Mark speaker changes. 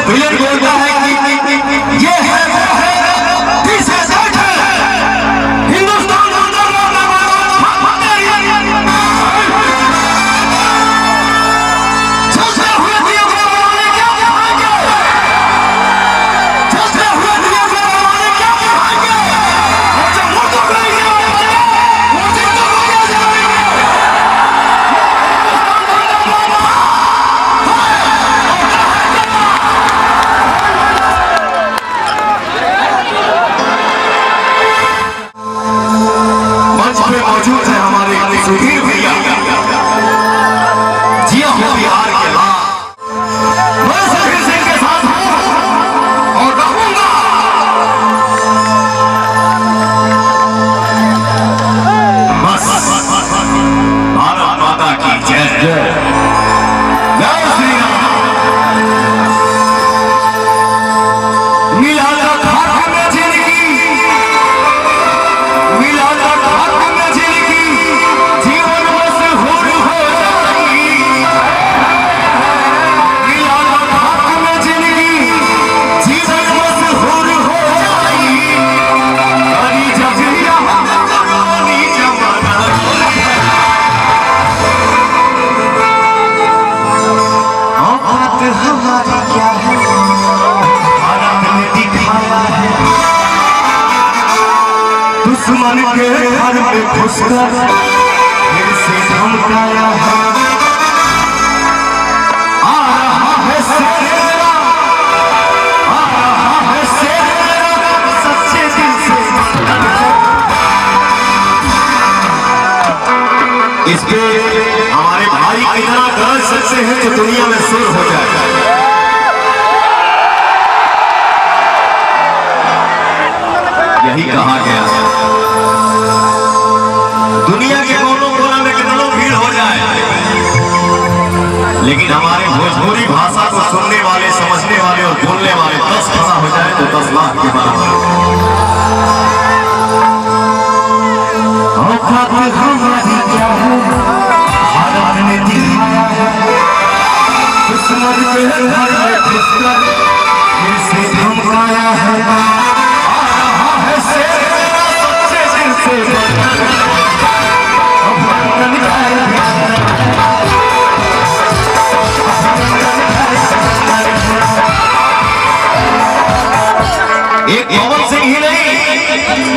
Speaker 1: Villain बोलता है कि ये है हिंदुस्तान मौजूद है हमारे सुधीर भैया जिया हो बिहार के मैं सुधीर सिंह के साथ हूं और रहूंगा। बस भारत माता की जय जय श्री राम। मिला खाक में जिंदगी मिला दुश्मन के घर में घुसकर फिर से धमकाया है। आ रहा है शेरा, आ रहा है शेरा, सच्चे दिल से इस पे हमारे भाई कितना गरज सकते हैं कि दुनिया में सुर हो जाए। यही कहा गया है दुनिया के कोनों कोना में कितनों भीड़ हो जाए, लेकिन हमारे भोजपुरी भाषा को सुनने वाले, समझने वाले और बोलने वाले 10 खड़ा हो जाए तो 10 लाख के बराबर। भारत ने दिखाया है दुश्मन के घर में घुसकर फिर से धमकाया है। आ रहा है शेरा, सच्चे दिल से एक पवन सिंह ही नहीं